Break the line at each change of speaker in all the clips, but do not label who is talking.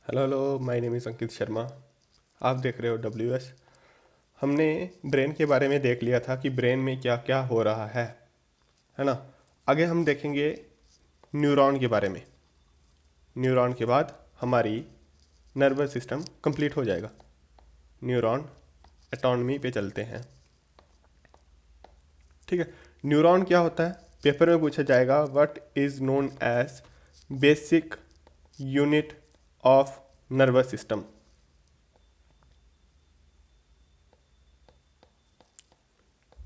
Hello hello, my name is Ankit Sharma. आप देख रहे हो WS। हमने ब्रेन के बारे में देख लिया था कि ब्रेन में क्या क्या हो रहा है ना। आगे हम देखेंगे न्यूरॉन के बारे में। न्यूरॉन के बाद हमारी नर्वस सिस्टम कंप्लीट हो जाएगा। न्यूरॉन एटॉनमी पे चलते हैं। ठीक है। न्यूरॉन क्या होता है, पेपर में पूछा जाएगा। What is known as basic unit of nervous system.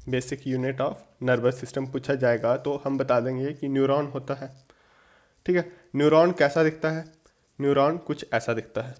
Basic unit of nervous system पूछा जाएगा तो हम बता देंगे कि न्यूरॉन होता है। ठीक है। न्यूरॉन कैसा दिखता है? न्यूरॉन कुछ ऐसा दिखता है।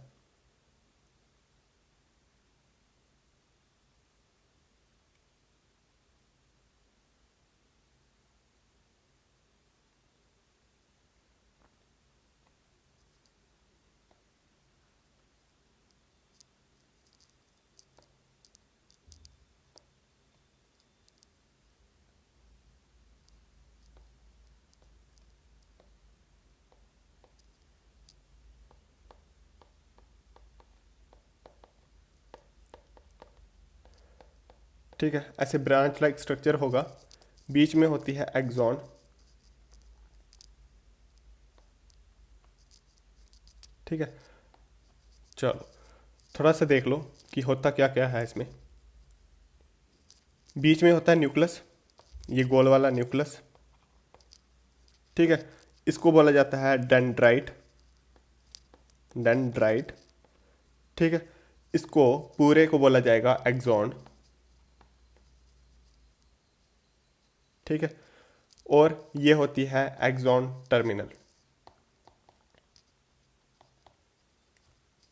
ठीक है, ऐसे ब्रांच लाइक स्ट्रक्चर होगा। बीच में होती है एक्सॉन। ठीक है। चलो थोड़ा सा देख लो कि होता क्या क्या है इसमें। बीच में होता है न्यूक्लियस, ये गोल वाला न्यूक्लियस। ठीक है। इसको बोला जाता है डेंड्राइट। डेंड्राइट। ठीक है। इसको पूरे को बोला जाएगा एक्सॉन। ठीक है। और ये होती है एक्सॉन टर्मिनल।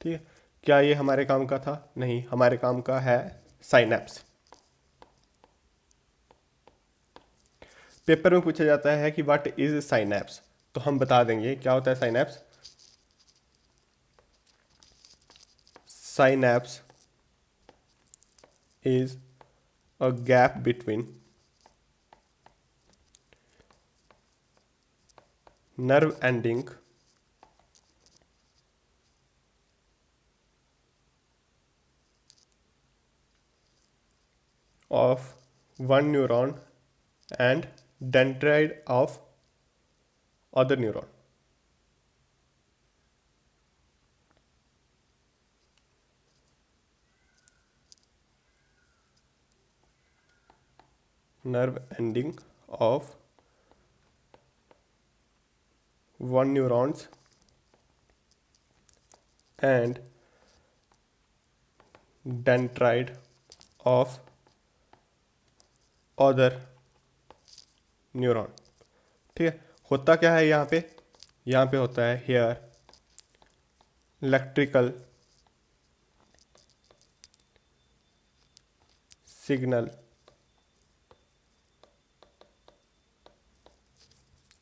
ठीक है। क्या ये हमारे काम का था? नहीं, हमारे काम का है साइनैप्स। पेपर में पूछा जाता है कि व्हाट इज साइनैप्स, तो हम बता देंगे क्या होता है synapse. Synapse is a gap between nerve ending of one neuron and dendrite of other neuron. Nerve ending of one neurons and dendrite of other neuron। ठीक है। होता क्या है यहाँ पे? यहाँ पे होता है here electrical signal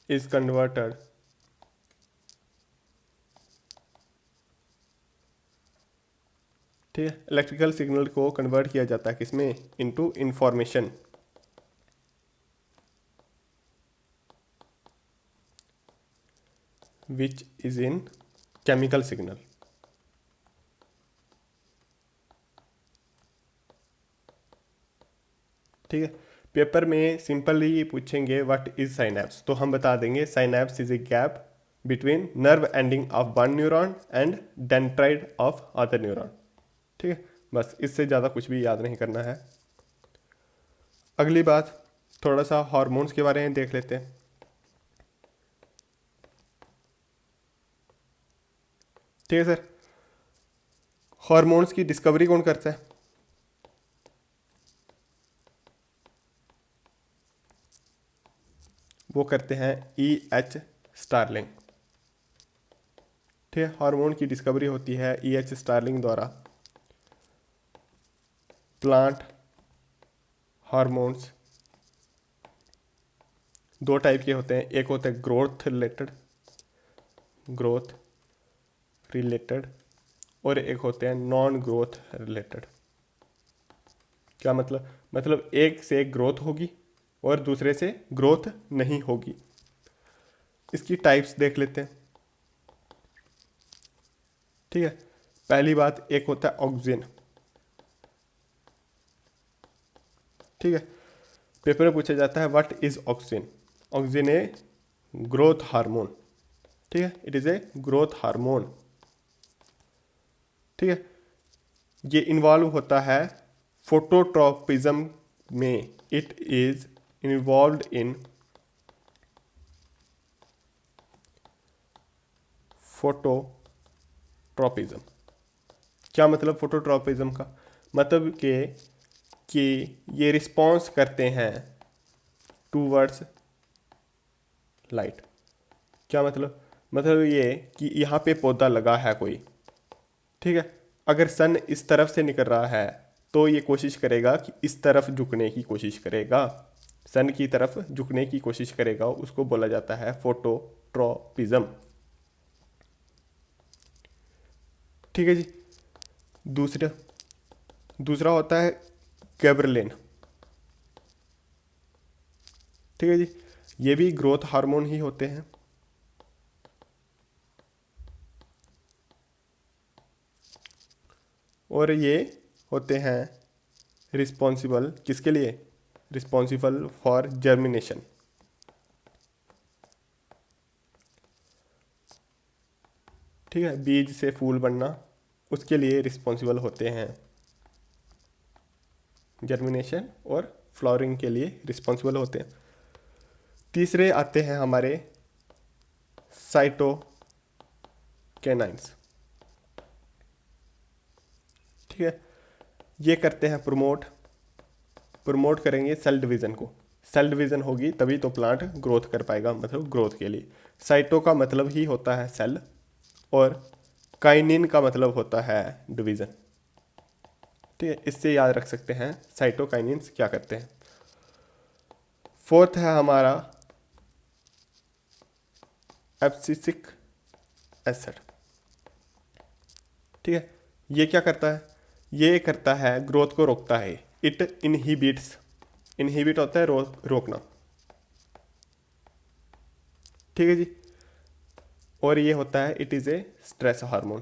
is converted ठीक है। इलेक्ट्रिकल सिग्नल को कन्वर्ट किया जाता है किसमें? Into information. Which is in chemical signal. ठीक है। पेपर में सिंपली पूछेंगे व्हाट इज साइनैप्स, तो हम बता देंगे synapse is a gap between nerve ending of one neuron and dendrite of other neuron. ठीक है। बस इससे ज़्यादा कुछ भी याद नहीं करना है। अगली बात, थोड़ा सा हार्मोन्स के बारे में देख लेते हैं। ठीक है सर। हार्मोन्स की डिस्कवरी कौन करता है? वो करते हैं EH स्टार्लिंग। ठीक है। हार्मोन की डिस्कवरी होती है EH स्टार्लिंग द्वारा। प्लांट हार्मोन्स दो टाइप के होते हैं, एक होते हैं ग्रोथ रिलेटेड और एक होते हैं नॉन ग्रोथ रिलेटेड। क्या मतलब एक से ग्रोथ होगी और दूसरे से ग्रोथ नहीं होगी। इसकी टाइप्स देख लेते हैं। ठीक है, पहली बात एक होता है ऑक्सिन। ठीक है, पेपर में पूछा जाता है what is auxin. Auxin a growth hormone. ठीक है, it is a growth hormone. ठीक है, ये इन्वॉल्व होता है फोटोट्रॉपिज्म में। It is involve in phototropism. क्या मतलब फोटोट्रॉपिज्म का? मतलब कि ये रिस्पॉन्स करते हैं टूवर्ड्स लाइट। क्या मतलब? मतलब ये कि यहाँ पे पौधा लगा है कोई, ठीक है, अगर सन इस तरफ से निकल रहा है तो ये कोशिश करेगा कि इस तरफ झुकने की कोशिश करेगा, सन की तरफ झुकने की कोशिश करेगा, उसको बोला जाता है फोटोट्रॉपिज्म। ठीक है जी। दूसरा दूसरा होता है गैब्रेलिन। ठीक है जी, ये भी ग्रोथ हार्मोन ही होते हैं। और ये होते हैं रिस्पॉन्सिबल किसके लिए? Responsible for germination. ठीक है, बीज से फूल बनना, उसके लिए रिस्पॉन्सिबल होते हैं। जर्मिनेशन और फ्लावरिंग के लिए रिस्पॉन्सिबल होते हैं। तीसरे आते हैं हमारे साइटोकिन्स। ठीक है, ये करते हैं प्रमोट करेंगे सेल डिवीज़न को। सेल डिवीज़न होगी तभी तो प्लांट ग्रोथ कर पाएगा, मतलब ग्रोथ के लिए। साइटो का मतलब ही होता है सेल, और काइनिन का मतलब होता है डिवीज़न। ठीक है, इससे याद रख सकते हैं साइटोकाइनिन्स क्या करते हैं। फोर्थ है हमारा एब्सिसिक एसिड। ठीक है, ये क्या करता है? ये करता है ग्रोथ को रोकता है। इट इनहिबिट्स, इनहिबिट होता है रोकना। ठीक है जी। और ये होता है it is a stress hormone.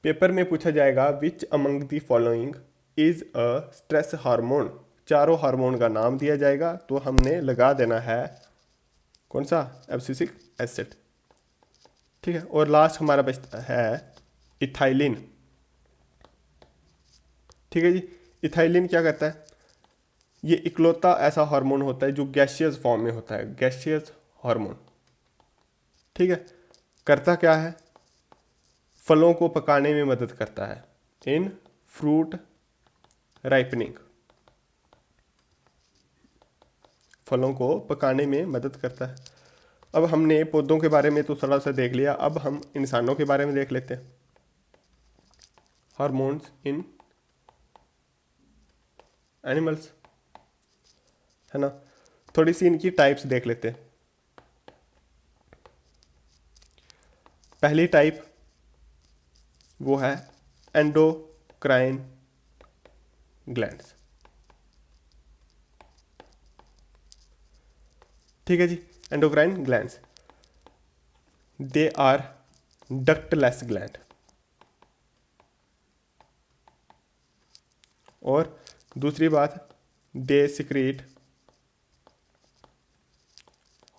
Paper में पूछा जाएगा which among the following is a stress hormone. चारों हार्मोन का नाम दिया जाएगा तो हमने लगा देना है कौन सा? Abscisic acid. ठीक है, और लास्ट हमारा बचता है इथाइलिन। ठीक है जी, इथाइलिन क्या करता है? ये इकलौता ऐसा हार्मोन होता है जो गैसियस फॉर्म में होता है, गैसियस हार्मोन। ठीक है, करता क्या है? फलों को पकाने में मदद करता है, इन फ्रूट राइपनिंग। फलों को पकाने में मदद करता है। अब हमने पौधों के बारे में तो थोड़ा सा देख लिया, अब हम इंसानों के बारे में देख लेते हैं। हार्मोन्स इन एनिमल्स, है ना। थोड़ी सी इनकी टाइप्स देख लेते हैं। पहली टाइप वो है एंडोक्राइन ग्लैंड्स। ठीक है जी, endocrine glands, they are ductless gland. और दूसरी बात, they secrete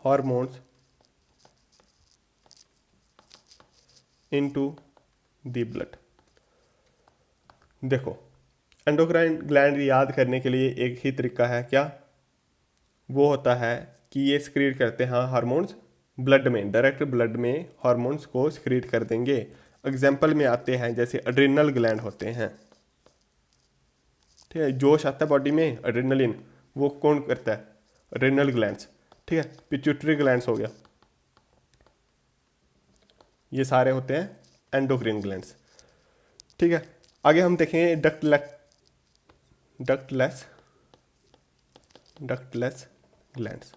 hormones into the blood. देखो, एंडोक्राइन ग्लैंड याद करने के लिए एक ही तरीका है, क्या? वो होता है कि ये सिक्रीट करते हैं हार्मोन्स ब्लड में, डायरेक्ट ब्लड में हार्मोन्स को सिक्रीट कर देंगे। एग्जाम्पल में आते हैं जैसे एड्रिनल ग्लैंड होते हैं। ठीक है, जोश आता है बॉडी में, एड्रिनलिन, वो कौन करता है? Adrenal glands. ठीक है, पिट्यूटरी ग्लैंड्स हो गया, ये सारे होते हैं एंडोक्राइन ग्लैंड्स। ठीक है, आगे हम देखेंगे डक्टलेस डक्टलेस ग्लैंड्स।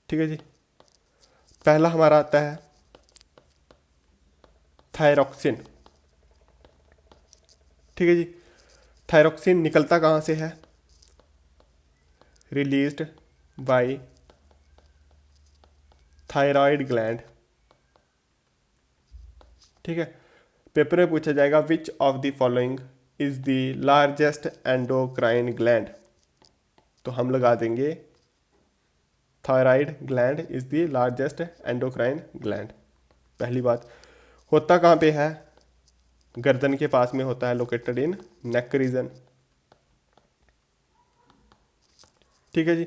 ठीक है जी, पहला हमारा आता है थायरॉक्सिन। ठीक है जी, थायरॉक्सिन निकलता कहाँ से है? Released by thyroid gland. ठीक है, पेपर में पूछा जाएगा which of the following is the largest endocrine gland, तो हम लगा देंगे thyroid gland is the largest endocrine gland. पहली बात, होता कहाँ पे है? गर्दन के पास में होता है, लोकेटेड इन नेक रीजन। ठीक है जी,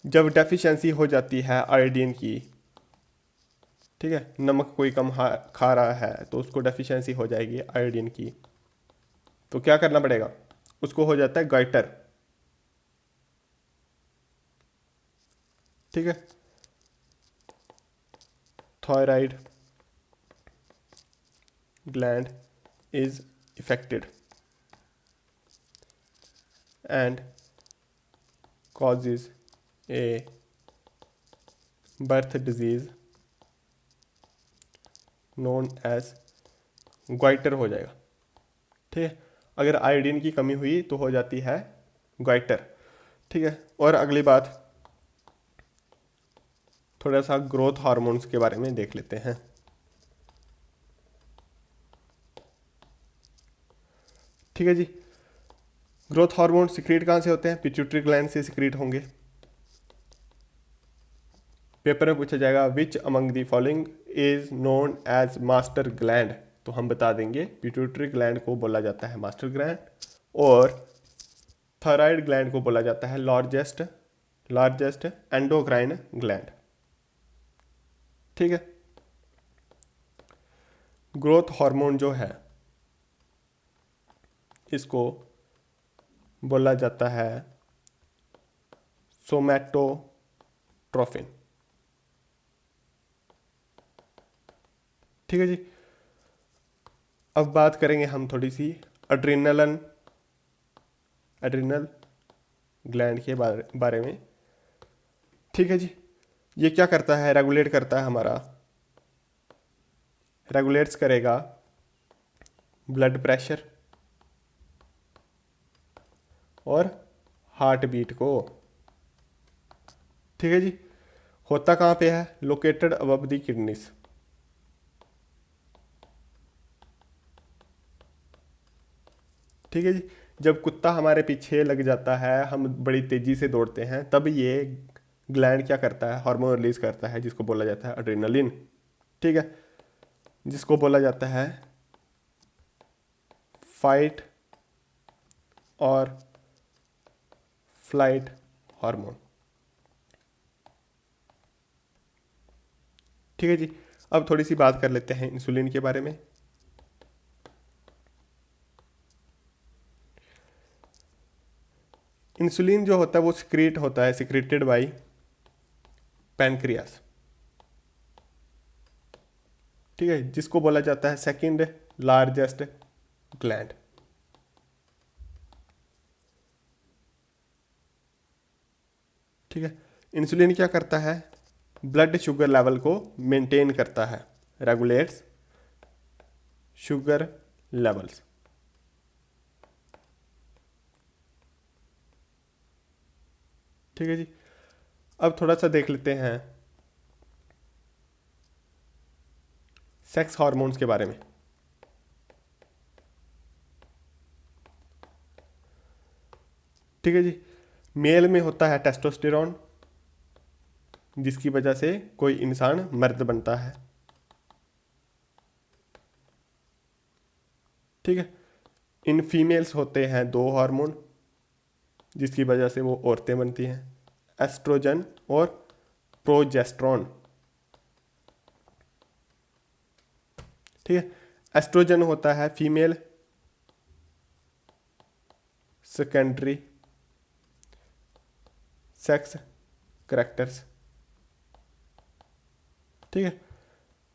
जब डेफिशिएंसी हो जाती है आयोडीन की, ठीक है, नमक कोई कम खा रहा है तो उसको डेफिशिएंसी हो जाएगी आयोडीन की, तो क्या करना पड़ेगा? उसको हो जाता है गाइटर। ठीक है, thyroid gland is affected and causes a birth disease known as goiter हो जाएगा। ठीक है, अगर आयोडीन की कमी हुई तो हो जाती है गोइटर। ठीक है, और अगली बात, थोड़ा सा ग्रोथ हार्मोन्स के बारे में देख लेते हैं। ठीक है जी, ग्रोथ हार्मोन सिक्रीट कहाँ से होते हैं? पिट्यूटरी ग्लैंड से सिक्रीट होंगे। पेपर में पूछा जाएगा which among the following is known as master gland, तो हम बता देंगे पिट्यूटरी ग्लैंड को बोला जाता है मास्टर ग्लैंड, और थायराइड ग्लैंड को बोला जाता है लार्जेस्ट एंडोक्राइन ग्लैंड। ठीक है, ग्रोथ हार्मोन जो है इसको बोला जाता है सोमैटोट्रोफिन। ठीक है जी, अब बात करेंगे हम थोड़ी सी एड्रिनल ग्लैंड के बारे में। ठीक है जी, ये क्या करता है? रेगुलेट करता है हमारा, रेगुलेट्स करेगा ब्लड प्रेशर और हार्ट बीट को। ठीक है जी, होता कहाँ पे है? Located above the kidneys. ठीक है जी, जब कुत्ता हमारे पीछे लग जाता है, हम बड़ी तेजी से दौड़ते हैं, तब ये ग्लैंड क्या करता है? हार्मोन रिलीज करता है जिसको बोला जाता है एड्रेनलिन। ठीक है, जिसको बोला जाता है फाइट और फ्लाइट हार्मोन। ठीक है जी, अब थोड़ी सी बात कर लेते हैं इंसुलिन के बारे में। इंसुलिन जो होता है वो सिक्रीट होता है, सिक्रीटेड बाय पैनक्रियास। ठीक है, जिसको बोला जाता है सेकंड लार्जेस्ट ग्लैंड। ठीक है, इंसुलिन क्या करता है? ब्लड शुगर लेवल को मेंटेन करता है, रेगुलेट्स शुगर लेवल्स। ठीक है जी, अब थोड़ा सा देख लेते हैं सेक्स हार्मोन्स के बारे में। ठीक है जी, मेल में होता है टेस्टोस्टेरॉन, जिसकी वजह से कोई इंसान मर्द बनता है। ठीक है, इन फीमेल्स होते हैं दो हार्मोन, जिसकी वजह से वो औरतें बनती हैं, एस्ट्रोजन और प्रोजेस्ट्रॉन। ठीक है, एस्ट्रोजन होता है फीमेल सेकेंडरी सेक्स करैक्टर्स। ठीक है,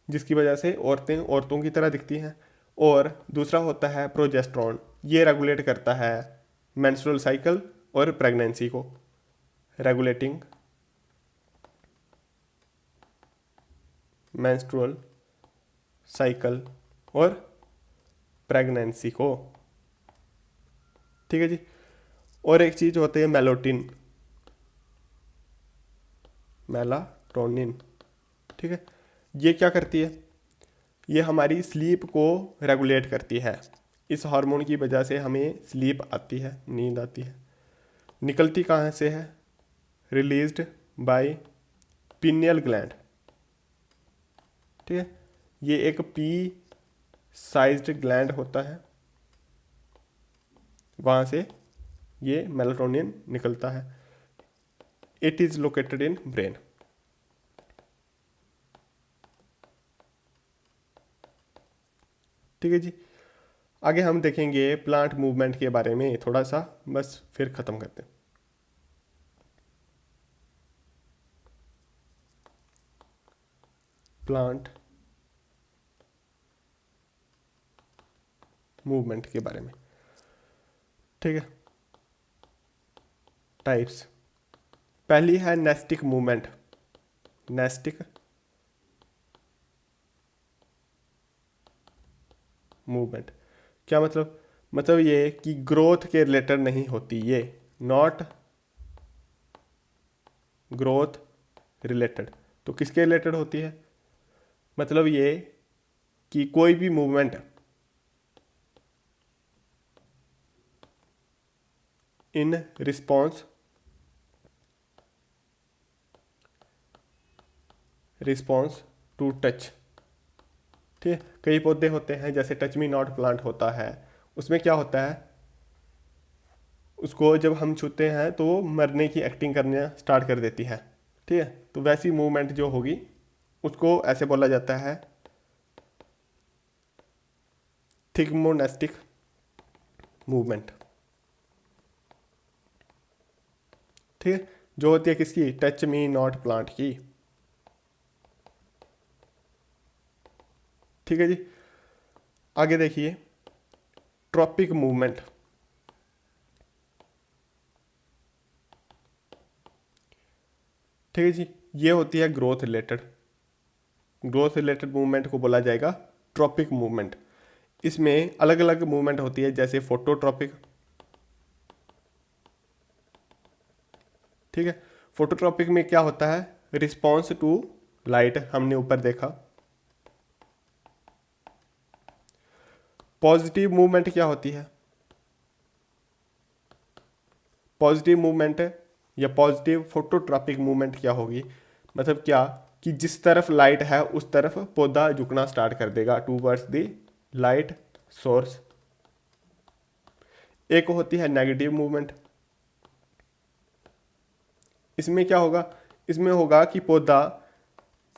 जिसकी वजह से औरतें औरतों की तरह दिखती हैं। और दूसरा होता है प्रोजेस्ट्रॉन, ये रेगुलेट करता है मेंस्ट्रुअल साइकिल और प्रेगनेंसी को, रेगुलेटिंग मेंस्ट्रुअल साइकिल और प्रेगनेंसी को। ठीक है जी, और एक चीज होती है मेलाटोनिन, मेलाटोनिन। ठीक है, ये क्या करती है, ये हमारी स्लीप को रेगुलेट करती है। इस हार्मोन की वजह से हमें स्लीप आती है, नींद आती है। निकलती कहाँ से है, रिलीज्ड बाय पिनियल ग्लैंड। ठीक है, ये एक पी साइज्ड ग्लैंड होता है, वहाँ से ये मेलाटोनिन निकलता है। It is located in brain. ठीक है जी, आगे हम देखेंगे प्लांट मूवमेंट के बारे में थोड़ा सा, बस फिर ख़त्म करते हैं। प्लांट मूवमेंट के बारे में। ठीक है, टाइप्स। पहली है नेस्टिक मूवमेंट। नेस्टिक मूवमेंट क्या मतलब, मतलब ये कि ग्रोथ के रिलेटेड नहीं होती, ये नॉट ग्रोथ रिलेटेड। तो किसके रिलेटेड होती है, मतलब ये कि कोई भी movement in response to touch. ठीक है, कई पौधे होते हैं जैसे टच मी नॉट प्लांट होता है, उसमें क्या होता है, उसको जब हम छूते हैं तो वो मरने की एक्टिंग करना स्टार्ट कर देती है। ठीक है, तो वैसी मूवमेंट जो होगी उसको ऐसे बोला जाता है थिग्मोनेस्टिक मूवमेंट। ठीक है, जो होती है किसकी, टच मी नॉट प्लांट की। ठीक है जी, आगे देखिए ट्रॉपिक मूवमेंट। ठीक है जी, ये होती है growth related. Growth related movement को बोला जाएगा ट्रॉपिक मूवमेंट। इसमें अलग अलग मूवमेंट होती है जैसे फोटोट्रॉपिक। ठीक है, फोटोट्रॉपिक में क्या होता है, रिस्पॉन्स टू लाइट, हमने ऊपर देखा। पॉजिटिव मूवमेंट क्या होती है, पॉजिटिव मूवमेंट या पॉजिटिव फोटोट्रॉपिक मूवमेंट क्या होगी, मतलब क्या कि जिस तरफ लाइट है उस तरफ पौधा झुकना स्टार्ट कर देगा, टूवर्ड्स द लाइट सोर्स। एक होती है नेगेटिव मूवमेंट। इसमें क्या होगा, इसमें होगा कि पौधा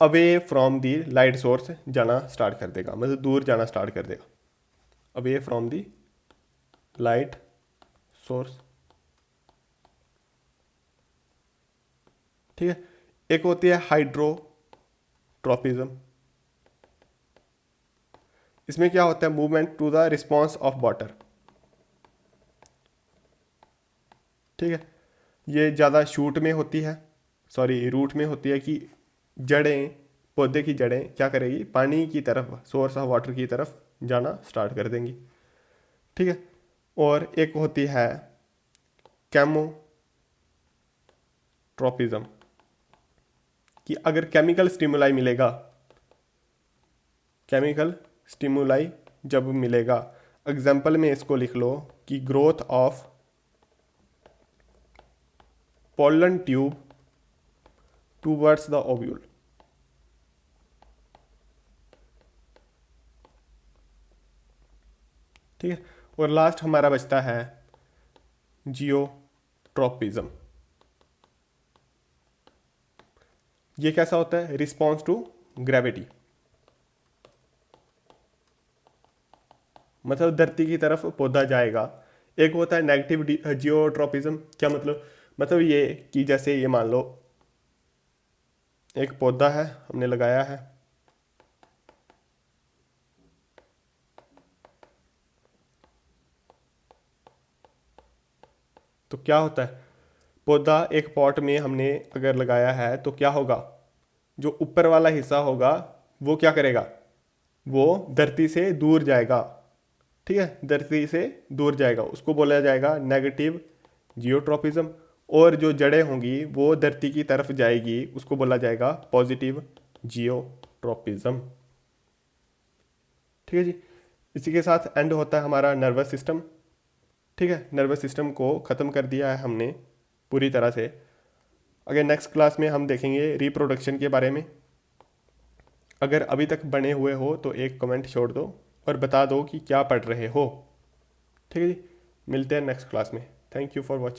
away from the light source जाना स्टार्ट कर देगा, मतलब दूर जाना स्टार्ट कर देगा, away from the light source. ठीक है, एक होती है हाइड्रोट्रोपिज्म। इसमें क्या होता है, movement to the response of water. ठीक है, ये ज़्यादा शूट में होती है, सॉरी रूट में होती है, कि जड़ें, पौधे की जड़ें क्या करेगी, पानी की तरफ, सोर्स ऑफ वाटर की तरफ जाना स्टार्ट कर देंगी। ठीक है, और एक होती है कैमोट्रोपिज्म, कि अगर केमिकल स्टिमुलाई मिलेगा, केमिकल स्टिमुलाई जब मिलेगा, एग्जाम्पल में इसको लिख लो कि growth of pollen tube towards the ovule. ठीक है, और लास्ट हमारा बचता है जियोट्रोपिज्म। ये कैसा होता है, रिस्पॉन्स टू ग्रेविटी, मतलब धरती की तरफ पौधा जाएगा। एक होता है नेगेटिव जियोट्रोपिज्म, क्या मतलब ये कि जैसे ये मान लो एक पौधा है हमने लगाया है, तो क्या होता है, पौधा एक पॉट में हमने अगर लगाया है तो क्या होगा, जो ऊपर वाला हिस्सा होगा वो क्या करेगा, वो धरती से दूर जाएगा। ठीक है, धरती से दूर जाएगा, उसको बोला जाएगा नेगेटिव जियोट्रोपिज्म। और जो जड़ें होंगी वो धरती की तरफ जाएगी, उसको बोला जाएगा पॉजिटिव जियोट्रोपिज्म। ठीक है जी। इसी के साथ एंड होता है हमारा नर्वस सिस्टम। ठीक है, नर्वस सिस्टम को ख़त्म कर दिया है हमने पूरी तरह से। अगर नेक्स्ट क्लास में हम देखेंगे रिप्रोडक्शन के बारे में। अगर अभी तक बने हुए हो तो एक कमेंट छोड़ दो और बता दो कि क्या पढ़ रहे हो। ठीक है जी, मिलते हैं नेक्स्ट क्लास में। Thank you for watching.